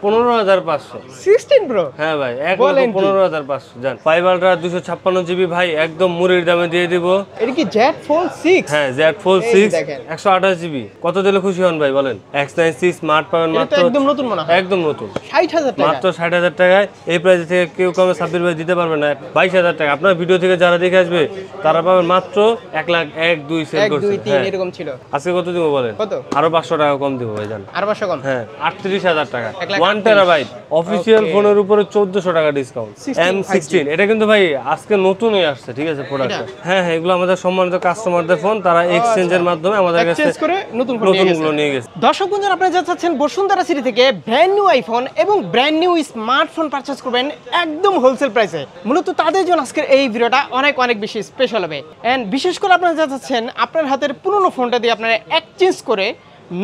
15,500 16 pro. হ্যাঁ ভাই 1,15,500 জান 5 আলট্রা 256 জিবি ভাই একদম মুড়ির দামে দিয়ে দিব। এটা কি Z Fold 6? হ্যাঁ Z Fold 6 128 জিবি কত দিলে খুশি হন ভাই বলেন? X96 স্মার্ট পাবেন মাত্র একদম নতুন মনে হয়, একদম নতুন 60,000 টাকা, মাত্র 60,000 টাকায়। এই প্রাইস থেকে কেউ কমে সাব্বির ভাই দিতে পারবে না। 22,000 টাকা আপনার ভিডিও থেকে যারা দেখে আসবে তারা পাবেন মাত্র 1,01,2 সেল 1 করছে। 2 3 এরকম ছিল। আজকে কত দিব বলেন? কত? আরো 500 টাকা কম দিব ভাই জান। আর 500 কম? হ্যাঁ 38,000 টাকা 1 টেরাবাইট অফিশিয়াল ফোনের উপরে 1400 টাকা ডিসকাউন্ট। M16 এটা কিন্তু ভাই আজকে নতুনই আসছে, ঠিক আছে প্রোডাক্টটা। হ্যাঁ হ্যাঁ এগুলো আমাদের সম্মানিত কাস্টমারদের ফোন, তারা এক্সচেঞ্জের মাধ্যমে আমাদের কাছে এক্সচেঞ্জ করে নতুনগুলো নিয়ে গেছে। দর্শক বন্ধুরা আপনারা যা চাচ্ছেন বসুন্ধরা সিটি থেকে ব্র্যান্ড নিউ আইফোন এবং ব্র্যান্ড নিউ স্মার্টফোন পারচেজ করবেন একদম হোলসেল প্রাইসে। মূলত তাদের জন্য আজকের এই ভিডিওটা অনেক অনেক বেশি স্পেশাল হবে। এন্ড বিশেষ করে আপনারা যা চাচ্ছেন আপনার হাতের পুরনো ফোনটা দিয়ে আপনারা এক্সচেঞ্জ করে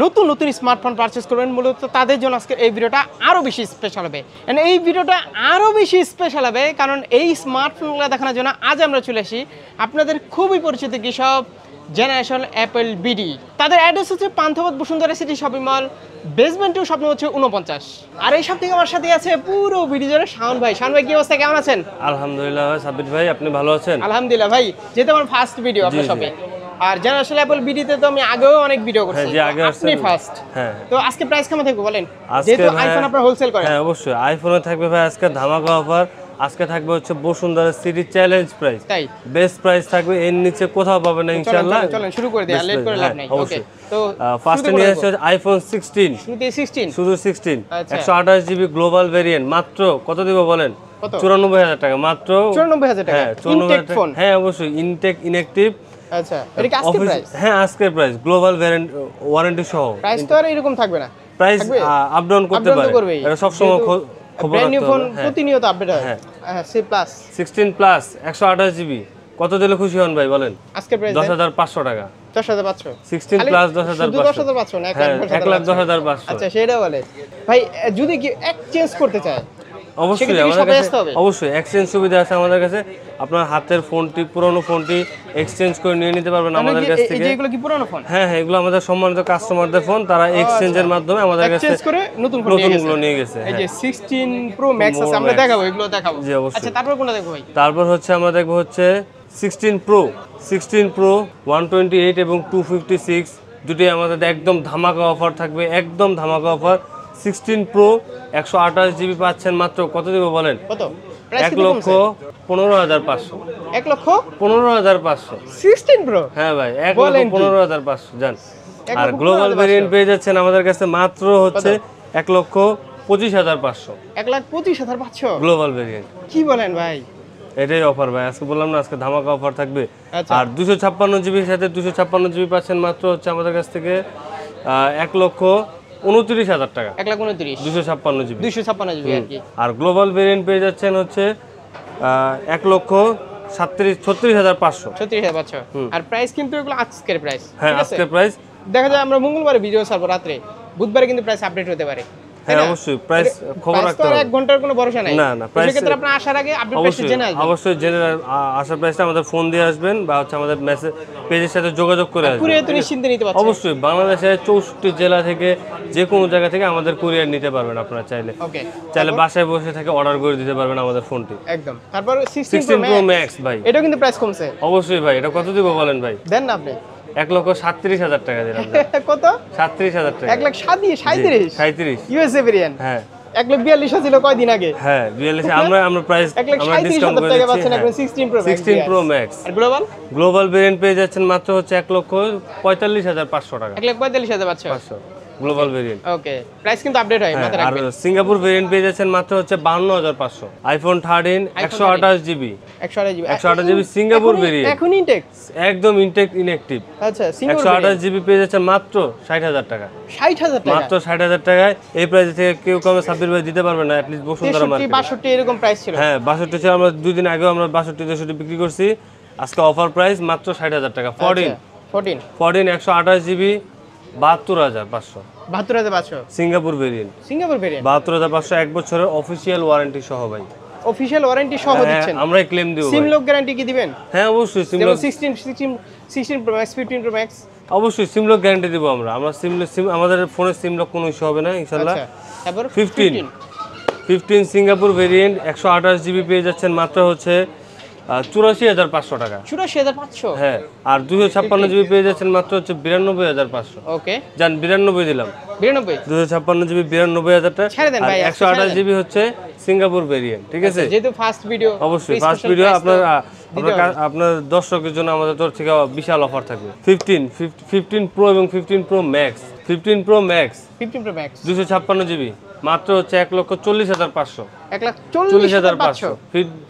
নতুন নতুন স্মার্টফোন পারচেজ করবেন, মূলত তাদের জন্য আজকের এই ভিডিওটা আরও বেশি স্পেশাল হবে। এন্ড এই ভিডিওটা আরও বেশি স্পেশাল হবে কারণ এই স্মার্টফোনগুলো দেখানোর জন্য আজ আমরা চলে আসি আপনাদের খুবই পরিচিত কৃষক জেনারেশন অ্যাপল বিডি। তাদের অ্যাড্রেস হচ্ছে Panthapath Bashundhara city shopping mall, basement 2 স্বপ্ন হচ্ছে 49। আর এই সব থেকে আমার সাথে আছে পুরো বিডি জনের শাওন ভাই। শাওন ভাই কি অবস্থা, কেমন আছেন? আলহামদুলিল্লাহ ভাই। সাব্বির ভাই আপনি ভালো আছেন? আলহামদুলিল্লাহ ভাই, যেটা আমার ফার্স্ট ভিডিও আপনার শপে। আর জেনারেশন অ্যাপল বিডিতে তো আমি আগেও অনেক ভিডিও করছি, আপনি ফার্স্ট। হ্যাঁ তো আজকে প্রাইস কেমন থাকবে বলেন, যেহেতু আইফোন আপনারা হোলসেল করেন? হ্যাঁ অবশ্যই আইফোনে থাকবে ভাই আজকে ধামাকা অফার। আজকে থাকবে হচ্ছে বসুন্ধরা সিটি চ্যালেঞ্জ প্রাইস, তাই বেস্ট প্রাইস থাকবে, এর নিচে কোথাও পাবেন না ইনশাআল্লাহ। চলেন শুরু করে দিই, আর লেট করে লাভ নাই। ওকে তো ফার্স্টে নিয়ে আসছে আইফোন 16, শুধু 16 128 জিবি গ্লোবাল ভেরিয়েন্ট। মাত্র কত দিব বলেন? 94,000 টাকা মাত্র। 94,000 টাকা? হ্যাঁ 94,000 টাকা। হ্যাঁ অবশ্যই ইনটেক ইনঅ্যাক্টিভ। আচ্ছা এটা কি আজকের প্রাইস? হ্যাঁ আজকের প্রাইস গ্লোবাল ভ্যারিয়েন্ট ওয়ারেন্টি সহ। প্রাইস তো আর এরকম থাকবে না, প্রাইস আপ ডাউন করতে পারে, এটা সব সময় ব্র্যান্ড নিউ ফোন প্রতিনিয়ত আপডেট হয়। হ্যাঁ সি প্লাস 16 প্লাস 128 জিবি কত দিলে খুশি হন ভাই বলেন? আজকের প্রাইস 10,500 টাকা। 10,500 16 প্লাস 10,500 10,500 না 1,10,500। আচ্ছা সেটা বলে ভাই, যদি কি এক্সচেঞ্জ করতে চায় অবশ্যই আমাদের কাছে অবশ্যই এক্সচেঞ্জ সুবিধা আছে আমাদের কাছে। আপনার হাতের ফোনটি পুরনো ফোনটি এক্সচেঞ্জ করে নিয়ে নিতে পারবেন আমাদের কাছ থেকে। এগুলো কি পুরনো ফোন? হ্যাঁ হ্যাঁ এগুলো আমাদের সম্মানিত কাস্টমারদের ফোন, তারা এক্সচেঞ্জের মাধ্যমে আমাদের কাছে এক্সচেঞ্জ করে নতুনগুলো নিয়ে গেছে। এই যে 16 প্রো ম্যাক্স আছে, আমরা দেখাবো, এগুলো দেখাবো। জি অবশ্যই। আচ্ছা তারপর কোনটা দেখবো ভাই? তারপর হচ্ছে আমরা দেখবো হচ্ছে 16 প্রো 128 এবং 256 দুটোই আমাদের একদম ধামাকা অফার থাকবে, একদম ধামাকা অফার। 16 প্রো 128 জিবি পাচ্ছেন মাত্র কত দিব বলেন? কত? 1,15,500। 1,15,500 16 প্রো? হ্যাঁ ভাই 1,15,500 জান। আর গ্লোবাল ভেরিয়েন্ট পেয়ে যাচ্ছেন আমাদের কাছে মাত্র হচ্ছে 1,25,500। 1,25,500 গ্লোবাল ভেরিয়েন্ট। কি বলেন ভাই? এটাই অফার ভাই, আজকে বললাম না আজকে ধামাকা অফার থাকবে। আর 256 জিবির সাথে 256 জিবি পাচ্ছেন মাত্র হচ্ছে আমাদের কাছ থেকে 1,29,000 টাকা। 1,29,000 256 জিবি 256 জিবি আর কি। আর গ্লোবাল ভেরিয়েন্ট পেয়ে যাচ্ছেন হচ্ছে 1,36,500। 36,500। আর প্রাইস কিন্তু এগুলো আজকের প্রাইস। হ্যাঁ আজকের প্রাইস। দেখা যায় আমরা মঙ্গলবারে ভিডিও ছাড়বো রাতে, বুধবারে কিন্তু প্রাইস আপডেট হতে পারে। হ্যাঁ অবশ্যই প্রাইস খবর রাখতে হবে। 1 ঘন্টার কোনো ভরসা নাই। না না প্রাইস সেক্ষেত্রে আপনি আসার আগে আপডেট প্রাইস জেনে আসবেন। অবশ্যই জেনে আসার প্রাইসটা আমাদের ফোন দিয়ে আসবেন বা হচ্ছে আমাদের মেসেজ পেজের সাথে যোগাযোগ করে আসবেন। কুরিয়ার তো নিশ্চিন্তে নিতে পারছেন। অবশ্যই বাংলাদেশের 64 জেলা থেকে যে কোনো জায়গা থেকে আমাদের কুরিয়ার নিতে পারবেন আপনারা চাইলে। ওকে চাইলে বাসায় বসে থেকে অর্ডার করে দিতে পারবেন আমাদের ফোনটি। একদম। তারপর 16 প্রো ম্যাক্স ভাই, এটা কিন্তু প্রাইস কমছে। অবশ্যই ভাই, এটা কত দিব বলেন ভাই? দেন না আপনি। 1,37,000 টাকা দিলাম। কত? 37,000 টাকা। 1,37,000 ইউএসএ ভেরিয়েন্ট। হ্যাঁ 1,42,000 ছিল কয়দিন আগে। হ্যাঁ 42 আমরা প্রাইস আমরা ডিসকাউন্ট করে দিচ্ছি। পাচ্ছেন এখন 16 প্রো ম্যাক্স। আর গ্লোবাল ভেরিয়েন্ট পেয়ে যাচ্ছেন মাত্র হচ্ছে 1,45,500 টাকা। 1,45,500 গ্লোবাল ভেরিয়েন্ট। ওকে প্রাইস কিন্তু আপডেট হয়, মাথায় আর রাখবেন। সিঙ্গাপুর ভেরিয়েন্ট পেয়ে যাচ্ছেন মাত্র হচ্ছে 52,500। IPhone 13 128 GB 128 GB Singapore variant এখন ইনটেক একদম ইনটেক ইনঅ্যাক্টিভ। আচ্ছা 128 জিবি পেয়ে যাচ্ছেন মাত্র 60,000 টাকা। 60,000 টাকা? মাত্র 60,000 টাকায়। এই প্রাইস থেকে কেউ কমে সাব্বির ভাই দিতে পারবে না, অ্যাট লিস্ট বসুন্ধরা মার্কেটে। 62 এরকম প্রাইস ছিল। হ্যাঁ 62 ছিল, আমরা 2 দিন আগেও আমরা 62 বিক্রি করছি। আজকে অফার প্রাইস মাত্র 60,000 টাকা। 14 128 জিবি 72,500। 72,500 Singapore variant. 72,500 এক বছরের অফিশিয়াল ওয়ারেন্টি সহ ভাই। অফিশিয়াল ওয়ারেন্টি সহ দিচ্ছেন? আমরা ক্লেম দেব। সিম লক গ্যারান্টি কি দিবেন? হ্যাঁ অবশ্যই sim lock. 16 pro max 15 pro max অবশ্যই সিম লক গ্যারান্টি দিব আমরা আমাদের ফোনের সিম লক কোনো ইস্যু হবে না ইনশাআল্লাহ। আচ্ছা তারপর 15 সিঙ্গাপুর ভেরিয়েন্ট 128 জিবি পেয়ে যাচ্ছেন মাত্র হচ্ছে 84,500 টাকা। 84,500 হ্যাঁ, আর 256 জিবি পেয়ে যাচ্ছেন মাত্র হচ্ছে 92,500। ওকে জান 92 দিলাম, 92 256 জিবি 92,000 টাকা। ছেড়ে দেন ভাই, 128 জিবি হচ্ছে সিঙ্গাপুর ভেরিয়েন্ট, ঠিক আছে? যেহেতু ফার্স্ট ভিডিও, অবশ্যই ফার্স্ট ভিডিও আপনার দর্শকের জন্য আমাদের তরফ থেকে বিশাল অফার থাকবে। 15 প্রো এবং 15 pro max 15 pro max 256 GB মাত্র হচ্ছে 1,40,500। 1,40,500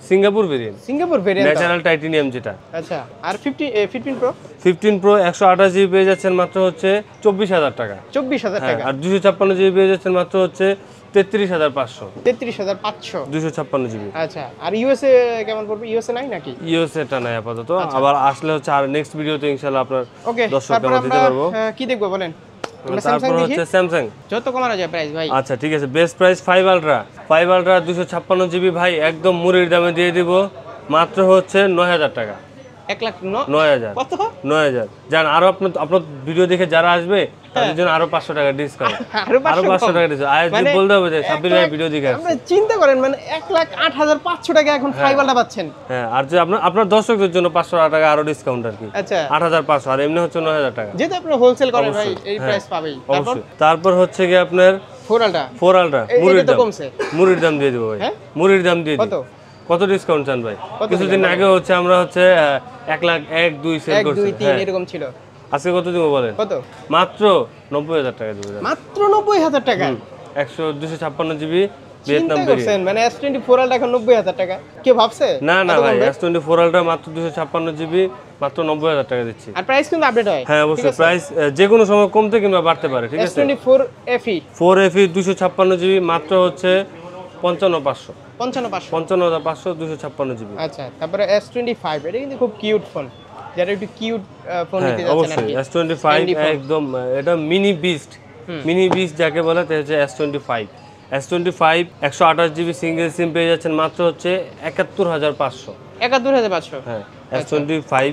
সিঙ্গাপুর ভেরিয়েন্ট ন্যাচারাল টাইটেনিয়াম যেটা। আচ্ছা আর 15 প্রো 15 প্রো 128 জিবি পেয়ে যাচ্ছেন মাত্র হচ্ছে 24,000 টাকা। 24,000 টাকা। আর 256 জিবি পেয়ে যাচ্ছেন মাত্র হচ্ছে 33,500। 33,500 256 জিবি। আচ্ছা আর ইউএসএ কেমন পড়বে? ইউএসএ নাই নাকি? ইউএসএ টা নাই আপাতত, আবার আসলে হচ্ছে আর নেক্সট ভিডিওতে ইনশাআল্লাহ আপনার ওকে দর্শকদের মধ্যে দিতে পারবো। কি দেখবো বলেন? তারপর হচ্ছে স্যামসাং, যত কমানো যায় প্রাইস ভাই। আচ্ছা ঠিক আছে, বেস্ট প্রাইস 5 আলট্রা 256 জিবি ভাই একদম মুড়ির দামে দিয়ে দিব মাত্র হচ্ছে 9,000 টাকা। 1,09,000 কত? 9,000 জান। আরো আপনার ভিডিও দেখে যারা আসবে তাদের জন্য আরো 500 টাকা ডিসকাউন্ট। আরো 500 টাকা ডিসকাউন্ট। আজ বলতে হবে যে সাব্বির ভাই ভিডিও দেখে আসছে। আপনি চিন্তা করেন মানে 1,08,500 টাকা এখন 5 আলট্রা পাচ্ছেন। হ্যাঁ, আর যে আপনার দর্শকদের জন্য 500 টাকা আরো ডিসকাউন্ট আর কি। আচ্ছা 8,500 আর এমনি হচ্ছে 9,000 টাকা। যেহেতু আপনি হোলসেল করেন ভাই এই প্রাইস পাবেই। তারপর হচ্ছে কি আপনার 4 আলট্রা মুড়ির দাম দিয়ে দিব ভাই। মুড়ির দাম দিয়ে দিব। কত ডিসকাউন্ট চান ভাই? কিছুদিন আগে হচ্ছে আমরা হচ্ছে 1,01,2 সেল করছি। 1, 2, 3 এরকম ছিল। আজকে কত দিব বলেন? কত? মাত্র 90,000 টাকা দিব। মাত্র 90,000 টাকা। 256 জিবি ভিয়েতনাম ভেরিয়েন্ট মানে S24 আলট্রা এখন 90,000 টাকা। কে ভাবছে? না ভাই, S24 আলট্রা মাত্র 256 জিবি মাত্র 90,000 টাকা দিচ্ছি। আর প্রাইস কিন্তু আপডেট হয়। হ্যাঁ অবশ্যই, প্রাইস যে কোনো সময় কমতে কিংবা বাড়তে পারে, ঠিক আছে? S24 FE 4FE 256 জিবি মাত্র হচ্ছে 55,500। 55,500 256 জিবি। আচ্ছা তারপরে S25 এটা কিন্তু খুব কিউট ফোন, যারা একটু কিউট ফোন নিতে যাচ্ছেন অবশ্যই S25 একদম এটা মিনি বিস্ট যাকে বলে তা হচ্ছে S25 128 জিবি সিঙ্গেল সিম পেয়ে যাচ্ছেন মাত্র হচ্ছে 71,500। 71,500 হ্যাঁ S25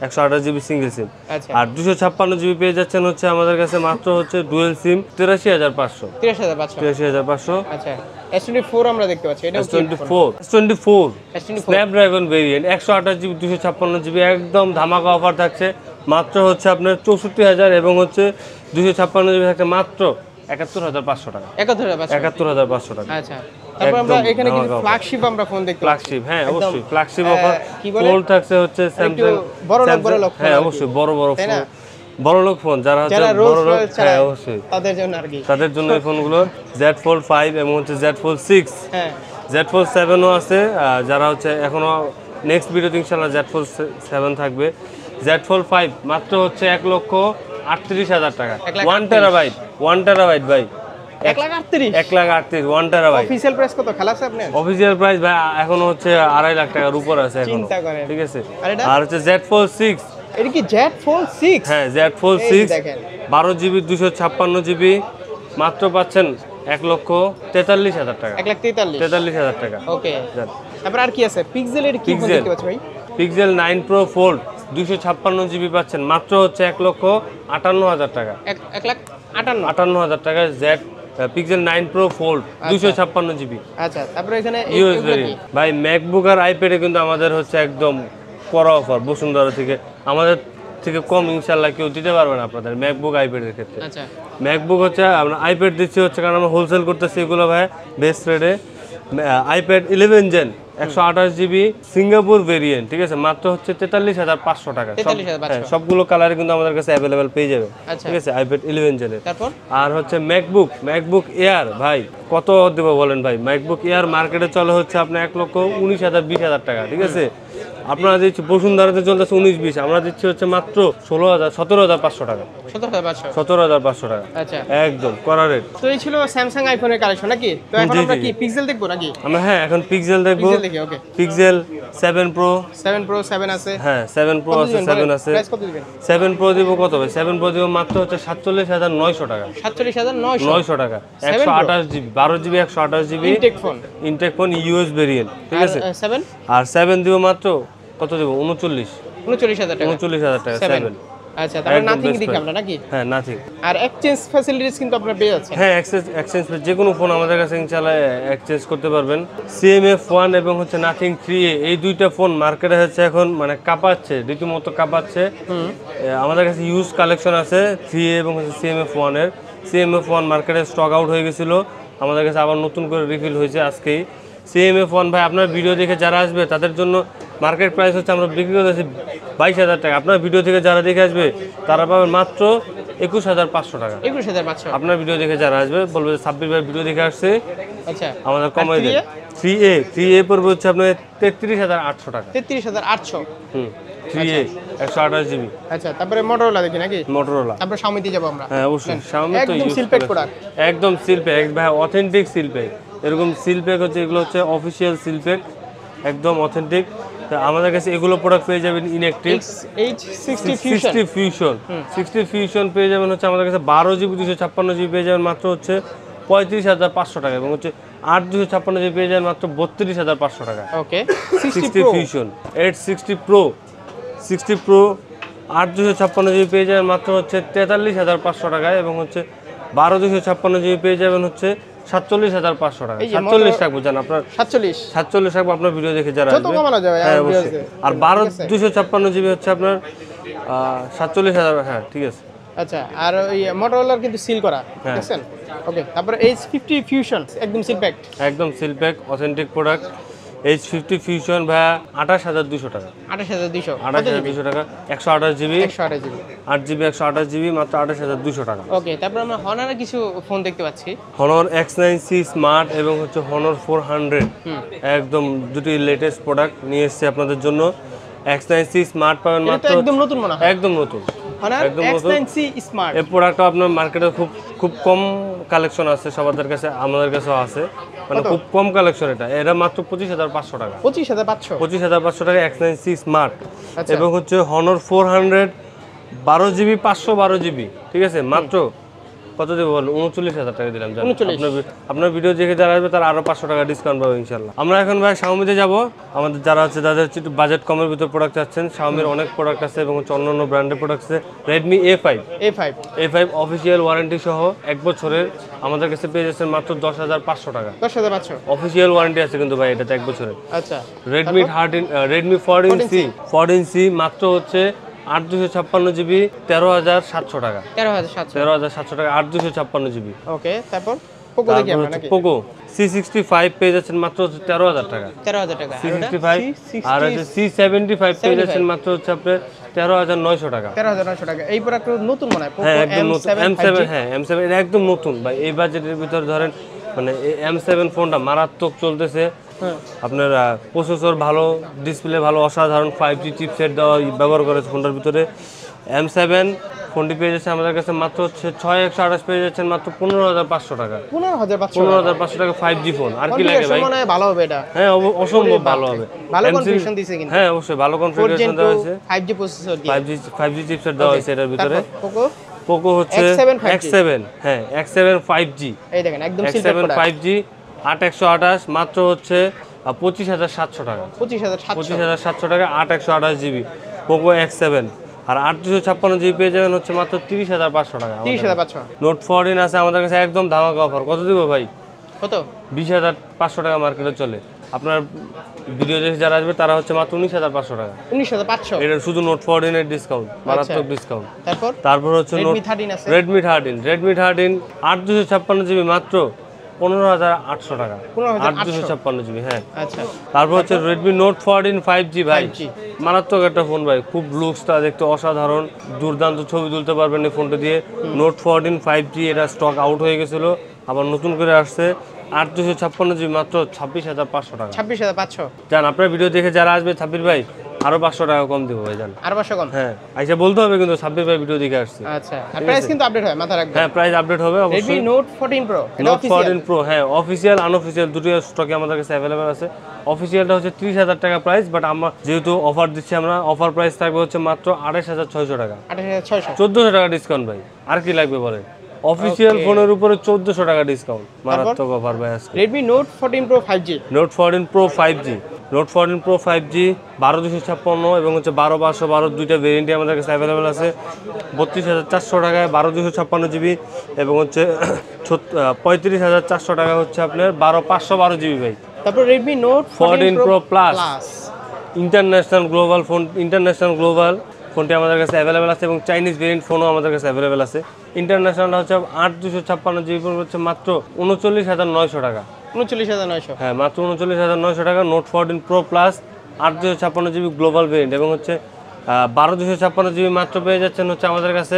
128 জিবি সিঙ্গেল সিম। আচ্ছা আর 256 জিবি পেয়ে যাচ্ছেন হচ্ছে আমাদের কাছে মাত্র হচ্ছে ডুয়াল সিম 83,500। 83,500। আচ্ছা S24 আমরা দেখতে পাচ্ছি, এটা S24 Snapdragon variant 128 GB 256 GB একদম ধামাকা অফার থাকছে মাত্র হচ্ছে আপনার 64,000 এবং হচ্ছে 256 জিবি থাকছে মাত্র 71,500 টাকা। 71,500 টাকা। আচ্ছা তারপর আমরা এখানে কিছু ফ্ল্যাগশিপ আমরা ফোন দেখতে পাচ্ছি। হ্যাঁ অবশ্যই ফ্ল্যাগশিপ অফার ফোন থাকছে হচ্ছে স্যামসাং বড় লোক। হ্যাঁ অবশ্যই বড় ফোন, বড় লোক ফোন যারা হচ্ছে বড় লোক, হ্যাঁ অবশ্যই তাদের জন্য আর কি, তাদের জন্য এই ফোনগুলো Z Fold 5 এবং হচ্ছে Z Fold 6, হ্যাঁ Z Fold 7 ও আছে। যারা হচ্ছে এখনো নেক্সট ভিডিওতে ইনশাআল্লাহ Z Fold 7 থাকবে। Z Fold 5 মাত্র হচ্ছে 1,38,000 টাকা। 1 টেরাবাইট ভাই 1,38,000 1 টেরাবাইট। অফিশিয়াল প্রাইস কত খালাস আপনি? অফিশিয়াল প্রাইস ভাই এখনো হচ্ছে 2.5 লাখ টাকার উপর আছে এখনো, চিন্তা করেন, ঠিক আছে? আর হচ্ছে Z Fold 6, এটা কি Z Fold 6? হ্যাঁ Z Fold 6 12 জিবি 256 জিবি মাত্র পাচ্ছেন 1,43,000 টাকা। 1,43,000 টাকা। ওকে তারপর আর কি আছে? পিক্সেলের কি ফোন দেখতে পাচ্ছি ভাই? পিক্সেল 9 Pro Fold 256 জিবি পাচ্ছেন মাত্র হচ্ছে 1,58,000 টাকা। 1,58,000 টাকা Z pixel 9 Pro Fold 256 GB. আচ্ছা তারপরে এখানে ভাই ম্যাকবুক আর আইপ্যাডে কিন্তু আমাদের হচ্ছে একদম কড়া অফার বসুন্ধরা থেকে, আমাদের থেকে কম ইনশাআল্লাহ কেউ দিতে পারবে না আপনাদের ম্যাকবুক আইপ্যাডের ক্ষেত্রে। আচ্ছা ম্যাকবুক হচ্ছে আমরা আইপ্যাড দিচ্ছি হচ্ছে কারণ আমরা হোলসেল করতেছি এগুলো ভাই বেস্ট রেটে। IPad 11 gen 128 GB Singapore variant, ঠিক আছে? মাত্র হচ্ছে 43,500 টাকা। সবগুলো কালারে কিন্তু আমাদের কাছে অ্যাভেলেবেল পেয়ে যাবে, ঠিক আছে? আইপ্যাড 11 জেনের। আর হচ্ছে ম্যাকবুক এয়ার ভাই কত দেব বলেন ভাই? ম্যাকবুক এয়ার মার্কেটে চলে হচ্ছে আপনার 1,19,000 20,000 টাকা, ঠিক আছে? আপনারা দিচ্ছি বসুন্ধরাতে চলতেছে 19-20, আমরা দিচ্ছি হচ্ছে মাত্র 17,500 টাকা। 17,500 টাকা। আচ্ছা একদম করা রেট। তো এই ছিল স্যামসাং আইফোনের কালেকশন নাকি? তো এখন আমরা কি পিক্সেল দেখবো নাকি? আমরা হ্যাঁ এখন পিক্সেল দেখবো। ওকে পিক্সেল 7 Pro 7 আছে, হ্যাঁ 7 Pro আছে, 7 আছে। প্রাইস কত দিবেন? 7 Pro দিব কত ভাই? 7 Pro দিব মাত্র হচ্ছে 47,900 টাকা। 47,900 টাকা। 128 GB 12 GB 128 GB intact phone US variant, ঠিক আছে? আর 7 দিব মাত্র কত দিব? 39,000 টাকা। 7 আচ্ছা, তারপরে একদম নাথিং best দিকে price। আমরা নাকি? হ্যাঁ নাথিং। আর এক্সচেঞ্জ ফ্যাসিলিটিস কিন্তু আপনারা পেয়ে যাচ্ছেন। হ্যাঁ এক্সচেঞ্জ যে কোনো ফোন আমাদের কাছে ইনশাআল্লাহ এক্সচেঞ্জ করতে পারবেন। CMF1 এবং হচ্ছে নাথিং 3A এই দুইটা ফোন মার্কেটে হচ্ছে এখন মানে কাঁপাচ্ছে, রীতিমতো কাঁপাচ্ছে। আমাদের কাছে ইউজ কালেকশন আছে 3A এবং হচ্ছে CMF1 এর। CMF1 মার্কেটে স্টক আউট হয়ে গেছিলো, আমাদের কাছে আবার নতুন করে রিফিল হয়েছে আজকেই। CMF1 ভাই আপনার ভিডিও দেখে যারা আসবে তাদের জন্য মার্কেট প্রাইস হচ্ছে আমরা বিক্রি করতেছি 22,000 টাকা। আপনার ভিডিও থেকে যারা দেখে আসবে তারা পাবেন মাত্র 21,500 টাকা। 21,500। আপনার ভিডিও দেখে যারা আসবে বলবে যে সাব্বির ভাই ভিডিও দেখে আসছে, আচ্ছা, আমাদের কমাই দেন। 3A পড়বে হচ্ছে আপনার 33,800 টাকা। 33,800। 3A 128 GB। আচ্ছা, তারপরে মোটরোলা দেখি নাকি? মোটরোলা। তারপরে Xiaomi যাব আমরা। হ্যাঁ অবশ্যই Xiaomi তো একদম ইউজ সিল প্যাক প্রোডাক্ট। একদম সিল প্যাক ভাই, অথেন্টিক সিল প্যাক। এরকম সিল প্যাক হচ্ছে, এগুলো হচ্ছে অফিশিয়াল সিল প্যাক, একদম অথেন্টিক। আমাদের কাছে এগুলো প্রোডাক্ট পেয়ে যাবেন ইনঅ্যাক্টিভ H60 Fusion 60 Fusion পেয়ে যাবেন হচ্ছে আমাদের কাছে 12 GB 256 GB পেয়ে যাবেন মাত্র হচ্ছে 35,500 টাকা, এবং হচ্ছে 8 256 GB পেয়ে যাবেন মাত্র 32,500 টাকা। ওকে, 60 Fusion 860 Pro 60 Pro 8 256 GB পেয়ে যাবেন মাত্র হচ্ছে 43,500 টাকায়, এবং হচ্ছে 12 256 GB পেয়ে যাবেন হচ্ছে 47,500 টাকা। 47 রাখবো জান আপনার, 47 রাখবো আপনার ভিডিও দেখে যারা যত কমানো যাবে। হ্যাঁ অবশ্যই। আর 12 256 GB হচ্ছে আপনার 47,000। হ্যাঁ ঠিক আছে। আচ্ছা, আর ওই মোটরোলার কিন্তু সিল করা, দেখছেন? ওকে, তারপরে H50 Fusion একদম সিল প্যাক। একদম seal pack authentic product. H50 Fusion ভাইয়া 28,200 টাকা। 28,200। 28,200 টাকা। 128 GB 128 GB। 8 GB 128 GB মাত্র 28,200 টাকা। ওকে, তারপর আমরা হনারের কিছু ফোন দেখতে পাচ্ছি। Honor X9C স্মার্ট এবং হচ্ছে Honor 400 একদম দুটি লেটেস্ট প্রোডাক্ট নিয়ে এসেছি আপনাদের জন্য। X9C স্মার্ট পাবেন এটা তো মাত্র একদম নতুন মনে হয়। একদম নতুন। হনার একদম নতুন। X9C smart. এই প্রোডাক্টটা আপনার মার্কেটে খুব কম কালেকশন আছে, সবার কাছে আমাদের কাছেও আছে, মানে খুব কম কালেকশন। এটা মাত্র 25,500 টাকা। 25,500। 25,500 টাকা X9C স্মার্ট। আচ্ছা। এবং হচ্ছে Honor 400 12 GB 512 GB, ঠিক আছে, মাত্র কত দেবো বলুন? 39,000 টাকা দিলাম। আপনার ভিডিও দেখে যারা আসবে তারা আরো 500 টাকা ডিসকাউন্ট পাবে ইনশাল্লাহ। আমরা এখন ভাই Xiaomi-তে যাব। আমাদের যারা আছে যাদের হচ্ছে একটু বাজেট কমের ভিতর প্রোডাক্ট চাচ্ছেন, Xiaomi-র অনেক প্রোডাক্ট আছে এবং হচ্ছে অন্যান্য ব্র্যান্ডের প্রোডাক্ট আছে। Redmi A5 অফিসিয়াল ওয়ারেন্টি সহ 1 বছরের আমাদের কাছে পেয়ে যাচ্ছেন মাত্র 10,500 টাকা। 10,500 অফিসিয়াল ওয়ারেন্টি আছে কিন্তু ভাই এটাতে 1 বছরের। আচ্ছা, Redmi 14C মাত্র হচ্ছে 8 256 GB 13,700 টাকা। 13,700 টাকা 8 256 GB। ওকে, তারপর পোকো দেখি আমরা নাকি? পোকো C65 পেয়ে যাচ্ছেন মাত্র হচ্ছে 13,000 টাকা। 13,000 টাকা। C65 আর হচ্ছে C75 পেয়ে যাচ্ছেন মাত্র হচ্ছে আপনার 13,900 টাকা। 13,900 টাকা। এই প্রোডাক্ট নতুন মনে হয়, পোকো হ্যাঁ একদম নতুন। M7 5G। হ্যাঁ M7 এটা একদম নতুন ভাই। এই বাজেটের ভিতর ধরেন মানে M7 ফোনটা মারাত্মক চলতেছে। আপনার প্রসেসর ভালো, ডিসপ্লে ভালো, অসাধারণ 5G চিপসেট দেওয়া ব্যবহার করেছে ফোনটার ভিতরে। M7 ফোনটি পেয়ে যাচ্ছে আমাদের কাছে মাত্র হচ্ছে 6128 পেয়ে যাচ্ছেন মাত্র 15,500 টাকা। 15,500 টাকা 5G ফোন। আর কি লাগে ভাই? মনে হয় ভালো হবে এটা। হ্যাঁ অসম্ভব ভালো হবে। ভালো কনফিগারেশন দিয়েছে কিন্তু। হ্যাঁ অবশ্যই ভালো কনফিগারেশন দেওয়া হয়েছে। 5G প্রসেসর দিয়ে। 5G চিপসেট দেওয়া হয়েছে এটার ভিতরে। পোকো হচ্ছে X7 হ্যাঁ X7 5G। এই দেখেন একদম X7 5G 8128 মাত্র হচ্ছে 25,700 টাকা। 25,700 টাকা 8128 GB পোকো X7। আর 8 256 GB পেয়ে যাবেন হচ্ছে মাত্র 30,500 টাকা। 30,500। নোট 14 আছে আমাদের কাছে একদম ধামাকা অফার। কত দিব ভাই? কত? 20,500 টাকা মার্কেটে চলে। আপনার ভিডিও দেখে যারা আসবে তারা হচ্ছে মাত্র 19,500 টাকা। 19,500। এটা শুধু নোট 14 এর ডিসকাউন্ট, মারাত্মক ডিসকাউন্ট। তারপর হচ্ছে Redmi 13 আছে। Redmi 13 8 256 GB মাত্র 15,800 টাকা। 8 256 GB হ্যাঁ। আচ্ছা, তারপর হচ্ছে Redmi Note 14 5G ভাই, মারাত্মক একটা ফোন ভাই। খুব লুকসটা দেখতে অসাধারণ, দুর্দান্ত ছবি তুলতে পারবেন এই ফোনটা দিয়ে। Note 14 5G এটা স্টক আউট হয়ে গেছিল, আবার নতুন করে আসছে। 8 256 GB মাত্র 26,500 টাকা। 26,500। জান আপনার ভিডিও দেখে যারা আসবে সাব্বির ভাই আরো 500 টাকা কম দিব ভাই জান। আরো 500 কম? হ্যাঁ আইসা বলতে হবে কিন্তু সাব্বির ভাই ভিডিও দেখে আসছে। আচ্ছা, আর প্রাইস কিন্তু আপডেট হয়, মাথা রাখবেন। হ্যাঁ প্রাইস আপডেট হবে অবশ্যই। Redmi Note 14 Pro এটা Note 14 Pro হ্যাঁ অফিশিয়াল আনঅফিশিয়াল দুটোই স্টকে আমাদের কাছে अवेलेबल আছে। অফিশিয়ালটা হচ্ছে 30,000 টাকা প্রাইস, বাট আমরা যেহেতু অফার দিচ্ছি আমরা অফার প্রাইস থাকবে হচ্ছে মাত্র 28,600 টাকা। 28,600। 1400 টাকা ডিসকাউন্ট ভাই, আর কি লাগবে বলেন? অফিশিয়াল ফোনের উপরে 1400 টাকা ডিসকাউন্ট, মারাত্মক অফার ভাই আজকে। Redmi Note 14 Pro 5G। Note 14 Pro 5G note 14 pro 5G 12256 এবং হচ্ছে 12512 দুইটা ভেরিয়েন্টই আমাদের কাছে অ্যাভেলেবেল আছে। 32,400 টাকায় 12556 জিবি এবং হচ্ছে 35,400 টাকা হচ্ছে আপনার 12512 জিবি ভাই। তারপর Redmi Note 14 Pro Plus international global phone, international global ফোনটি আমাদের কাছে অ্যাভেলেবেল আছে এবং চাইনিজ ভেরিয়েন্ট ফোনও আমাদের কাছে অ্যাভেলেবেল আছে। ইন্টারন্যাশনালটা হচ্ছে 8256 জিবি হচ্ছে মাত্র 39,900 টাকা। 39,900 হ্যাঁ, মাত্র 39,900 টাকা। Note 14 pro plus 8256 GB global variant এবং হচ্ছে 12256 জিবি মাত্র পেয়ে যাচ্ছেন হচ্ছে আমাদের কাছে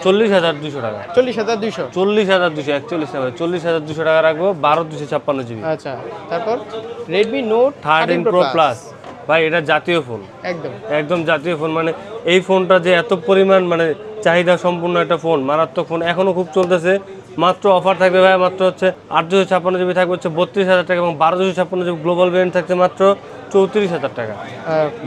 40,200 টাকা। 40,200 40,200 41 টাকা, 40,200 টাকা রাখবো 12256 জিবি। আচ্ছা, তারপর Redmi Note 13 প্রো প্লাস ভাই, এটা জাতীয় ফোন, একদম একদম জাতীয় ফোন। মানে এই ফোনটা যে এত পরিমাণ মানে চাহিদা সম্পূর্ণ একটা ফোন, মারাত্মক ফোন, এখনো খুব চলতেছে। মাত্র অফার থাকবে ভাই, মাত্র হচ্ছে 8256 জিবি থাকবে হচ্ছে 32,000 টাকা এবং 12256 জিবি গ্লোবাল ভেরিয়েন্ট থাকছে মাত্র 34,000 টাকা।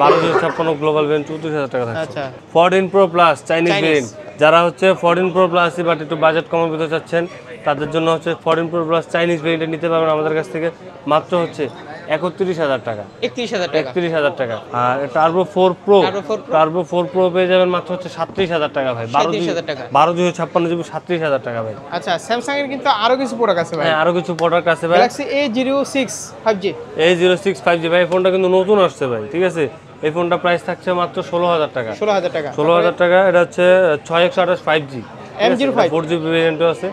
12256 গ্লোবাল ভেরিয়েন্ট 34,000 টাকা থাকছে। আচ্ছা, 14 প্রো প্লাস চাইনিজ ভেরিয়েন্ট, যারা হচ্ছে 14 প্রো প্লাস বাট একটু বাজেট কমার ভিতরে চাচ্ছেন তাদের জন্য হচ্ছে 14 প্রো প্লাস চাইনিজ ভেরিয়েন্ট নিতে পারবেন আমাদের কাছ থেকে মাত্র হচ্ছে 31,000 টাকা। 31,000 টাকা। 31,000 টাকা। আর টার্বো 4 প্রো, টার্বো 4 প্রো পেয়ে যাবেন মাত্র হচ্ছে 37,000 টাকা ভাই। 37,000 টাকা। 12256 জিবি 37,000 টাকা ভাই। আচ্ছা, স্যামসাং এর কিন্তু আরো কিছু প্রোডাক্ট আছে ভাই। হ্যাঁ, আরো কিছু প্রোডাক্ট আছে ভাই। Galaxy A06 5G, A06 5G ভাই, এই ফোনটা কিন্তু নতুন আসছে ভাই, ঠিক আছে। এই ফোনটা প্রাইস থাকছে মাত্র 16,000 টাকা। 16,000 টাকা। 16,000 টাকা। এটা হচ্ছে 6128 5G, M05 4GB ভেরিয়েন্টও আছে।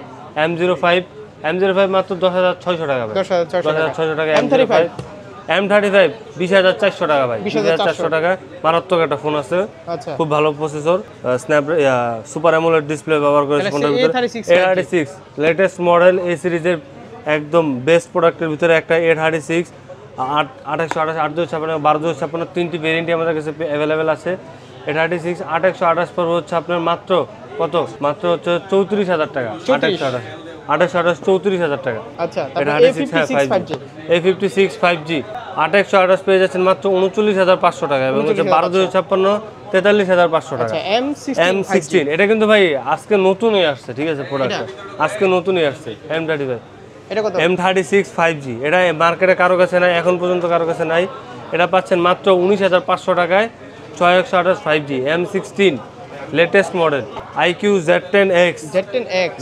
M05 মাত্র 10,600 টাকা ভাই। 10,600 টাকা। M35 20,400 টাকা ভাই। 20,400 টাকা। মারাত্মক একটা ফোন আছে, আচ্ছা, খুব ভালো প্রসেসর, সুপার অ্যামোলেড ডিসপ্লে ব্যবহার করেছে ফোনটার ভিতরে। A36 লেটেস্ট মডেল, এই সিরিজের একদম বেস্ট প্রোডাক্টের ভিতরে একটা। 836 828 8256 1256 তিনটি ভেরিয়েন্টই আমাদের কাছে অ্যাভেলেবেল আছে। 836 828 পড়বে হচ্ছে আপনার মাত্র কত, মাত্র হচ্ছে 34,000 টাকা। 828 34,000 টাকা। আচ্ছা, তারপর A56 5G, A56 5G 828 পেয়ে যাচ্ছেন মাত্র 39,500 টাকা এবং হচ্ছে 12256 43,500 টাকা। আচ্ছা, M16 এটা কিন্তু ভাই আজকে নতুনই আসছে, ঠিক আছে, প্রোডাক্টটা আজকে নতুনই আসছে। M35 এটা কত? M36 5G এটা মার্কেটে কারো কাছে নাই, এখন পর্যন্ত কারো কাছে নাই। এটা পাচ্ছেন মাত্র 19,500 টাকায় 6128 5G M16 latest model IQ Z10X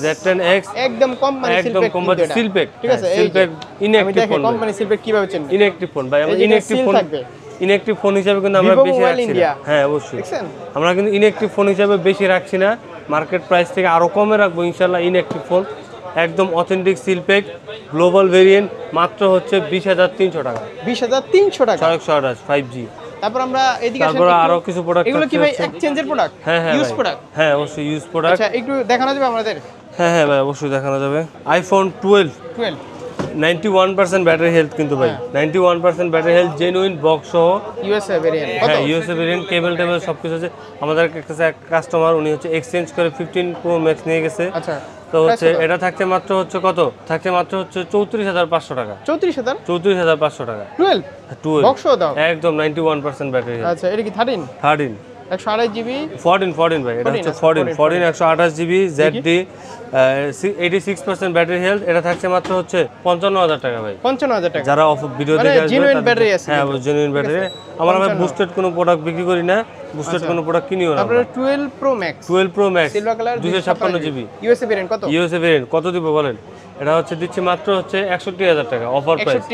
Z10X একদম কোম্পানি একদম কোম্পানি সিলপেক, ঠিক আছে। Seal pack inactive phone. Company seal pack কিভাবে চেন? ইনঅ্যাকটিভ ফোন ভাই, আমরা ইনঅ্যাকটিভ ফোন, ইনঅ্যাকটিভ ফোন হিসেবে কিন্তু আমরা Vivo বেশি Mobile রাখছি India। না। হ্যাঁ, অবশ্যই দেখছেন? আমরা কিন্তু ইনঅ্যাকটিভ ফোন হিসেবে বেশি রাখছি না, মার্কেট প্রাইস থেকে আরো কমে রাখবো ইনশাআল্লাহ। ইনঅ্যাকটিভ ফোন একদম অথেন্টিক সিলপেক গ্লোবাল ভেরিয়েন্ট মাত্র হচ্ছে 20,300 টাকা। 20,300 টাকা 6128 5G। তারপর আমরা এদিকে তারপর আরো কিছু প্রোডাক্ট এগুলো কি ভাই এক্সচেঞ্জের প্রোডাক্ট? হ্যাঁ হ্যাঁ ইউজ ভাই। প্রোডাক্ট? হ্যাঁ, অবশ্যই ইউজ প্রোডাক্ট। আচ্ছা, একটু দেখানো যাবে আমাদের? হ্যাঁ হ্যাঁ ভাই, অবশ্যই দেখানো যাবে। iPhone 12 91% ব্যাটারি হেলথ কিন্তু ভাই, 91% ব্যাটারি হেলথ, জেনুইন বক্স সহ, ইউএসএ ভেরিয়েন্ট। কত? হ্যাঁ, ইউএসএ ভেরিয়েন্ট, কেবল টেবল সবকিছু আছে। আমাদের কাছে এক কাস্টমার উনি হচ্ছে এক্সচেঞ্জ করে 15 প্রো ম্যাক্স নিয়ে গেছে। আচ্ছা, তো হচ্ছে এটা থাকছে মাত্র হচ্ছে কত, থাকছে মাত্র হচ্ছে 34,500 টাকা। 34,000 34,500 টাকা। 12 বক্স দাও একদম 91% ব্যাটারি হেলথ। আচ্ছা, এটা কি 13 13 128 জিবি 14 ভাই, এটা হচ্ছে 14 128 জিবি ZD 86% ব্যাটারি হেলথ। এটা থাকছে মাত্র হচ্ছে 55,000 টাকা ভাই। 55,000 টাকা। যারা ভিডিও মানে দেখে আসবে genuine battery আছে হ্যাঁ, জেনুইন ব্যাটারি। আমরা ভাই বুস্টেড কোনো প্রোডাক্ট বিক্রি করি না, বুস্টেড কোনো প্রোডাক্ট কিনিও না। তারপরে 12 pro max 12 pro max silver colour 256 GB USA variant. কত? ইউএসএ ভেরিয়েন্ট কত দিব বলেন? এটা হচ্ছে দিচ্ছি মাত্র হচ্ছে 61,000 টাকা অফার প্রাইস।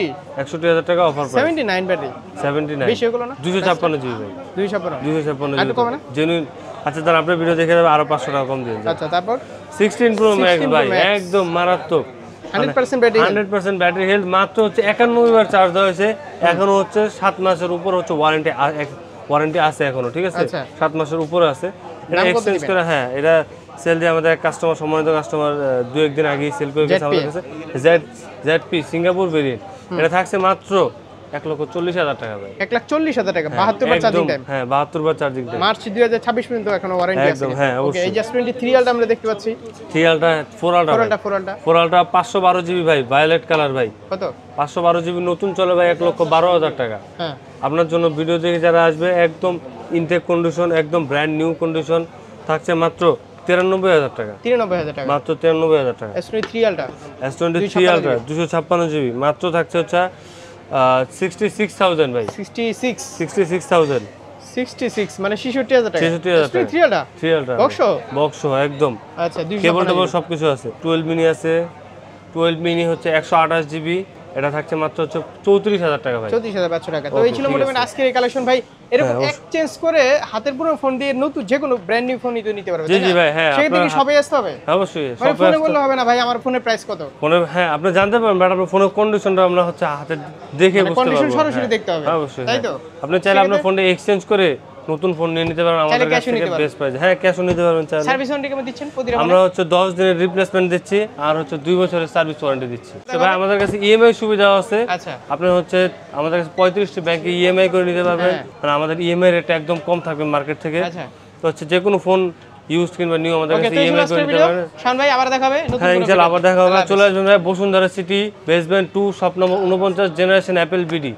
61,000 টাকা অফার প্রাইস। 79 ব্যাটারি 79 বেশি হলো না? 256 জিবি ভাই। 256 জিবি জেনুইন। আচ্ছা, তাহলে আপনার ভিডিও দেখে যাবে আরো 500 টাকা কম দিয়ে। আচ্ছা, তারপর 16 প্রো ম্যাক্স ভাই, একদম মারাত্মক 100% ব্যাটারি 100% ব্যাটারি হেলথ। মাত্র হচ্ছে 91 বার চার্জ দেওয়া হয়েছে, এখনো হচ্ছে 7 মাসের উপর হচ্ছে ওয়ারেন্টি আছে এখনো, ঠিক আছে। 7 মাসের উপরে আছে। এটা এক্সচেঞ্জ করে, হ্যাঁ, এটা সেল দিয়ে আমাদের এক কাস্টমার, সম্মানিত কাস্টমার 2-1 দিন আগেই সেল করে গেছে আমাদের কাছে। ZP সিঙ্গাপুর ভেরিয়েন্ট, এটা থাকছে মাত্র 1,40,000 টাকা ভাই। 1,40,000 টাকা 72 বার চার্জিং টাইম। হ্যাঁ, 72 বার চার্জিং টাইম। মার্চ 2026 পর্যন্ত এখনো ওয়ারেন্টি আছে। একদম, হ্যাঁ, ওকে, অবশ্যই। এই যে S23 আলটা আমরা দেখতে পাচ্ছি। 3 আলট্রা 4 আলট্রা 4 আলট্রা 512 জিবি ভাই, ভায়োলেট কালার ভাই। কত? 512 জিবি নতুন চলে ভাই 1,12,000 টাকা। হ্যাঁ, আপনার জন্য ভিডিও দেখে যারা আসবে একদম ইনটেক কন্ডিশন, একদম ব্র্যান্ড নিউ কন্ডিশন, থাকছে মাত্র 93,000 টাকা। 93,000 টাকা মাত্র 93,000 টাকা। S23 আলটা S23 আলট্রা 256 জিবি মাত্র থাকছে হচ্ছে 66,000 ভাই, 66 66,000, 66 মানে 66,000 টাকা 66,000 টাকা। 3 3 বক্স বক্স একদম, আচ্ছা 200 কেবল টেবল সবকিছু আছে। 12 মিনি আছে, 12 মিনি হচ্ছে 128 জিবি, এটা থাকছে মাত্র হচ্ছে 34,000 টাকা ভাই। 34,500 টাকা। তো Okay, এই ছিল ঠিক মোটামুটি আছে। আজকের এই কালেকশন ভাই। এরকম হ্যাঁ, এক্সচেঞ্জ করে হাতের পুরনো ফোন দিয়ে নতুন যে কোনো ব্র্যান্ড নিউ ফোনই তো নিতে পারবে, জি, তাই না? জি ভাই, হ্যাঁ, সেক্ষেত্রে কি আপনার সবাই আসতে হবে? অবশ্যই মানে সব ফোনে বললে হবে না ভাই আমার ফোনের প্রাইস কত? ফোনে, হ্যাঁ আপনি জানতে পারবেন, বাট আপনার ফোনের কন্ডিশনটা আমরা হচ্ছে হাতে দেখে মানে বুঝতে condition পারবো। সরাসরি হ্যাঁ, দেখতে হবে, অবশ্যই, তাই হ্যাঁ। তো? আপনি চাইলে আপনার ফোনটা এক্সচেঞ্জ করে নতুন ফোন নিয়ে নিতে পারবেন আমাদের কাছ cash ও থেকে নিতে পারবেন। Best price. হ্যাঁ, ক্যাশও নিতে পারবেন চাইলে। সার্ভিস ওয়ারেন্টি কেমন দিচ্ছেন প্রতি রকমের? আমরা হচ্ছে 10 দিনের রিপ্লেসমেন্ট দিচ্ছি, আর হচ্ছে 2 বছরের সার্ভিস ওয়ারেন্টি দিচ্ছি। তো ভাই আমাদের কাছে ইএমআই সুবিধা আছে। আচ্ছা আপনি হচ্ছে আমাদের কাছে 35টি ব্যাংকে ইএমআই করে নিতে পারবেন, হ্যাঁ। মানে আমাদের ইএমআই রেটটা একদম কম থাকবে মার্কেট থেকে। আচ্ছা তো হচ্ছে যে কোনো ফোন ইউজ কিংবা নিউ আমাদের ওকে, কাছে তো এই ছিল ইএমআই করে আজকের নিতে ভিডিও। পারবেন। শান ভাই আবার দেখা হবে নতুন হ্যাঁ, কোনো ইনশাআল্লাহ আবার ভিডিওতে। দেখা হবে। আল্লাহ হাফেজ। চলে আসবেন ভাই Bashundhara city, basement 2, shop number 49, generation Apple BD.